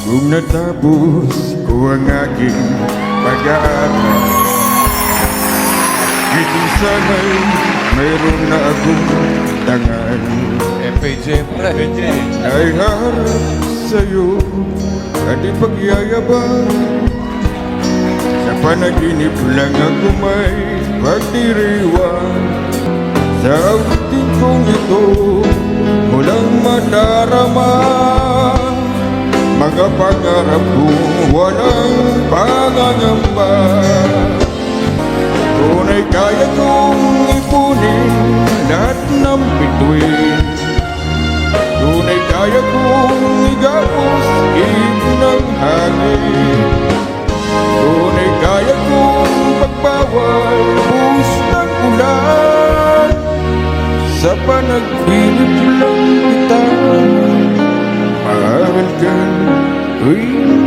Kung natapos ko ang aking pag-aaral, hindi sana'y mayroon na akong tangal. FJ, pre. FJ. Ay harap sa'yo at ipagyayabang. Sa panaginip lang ako may pagdiriwang. Sa awitin kong ito walang madarama. Mga pangarap ko walang pangangamba. Tunay kaya kong ipunin lahat ng bituin. Tunay kaya kong igapos ng hangin. Tunay kaya kong pagbawal bus ng ulan. Sa panaginip lang kita mahal ka tuwing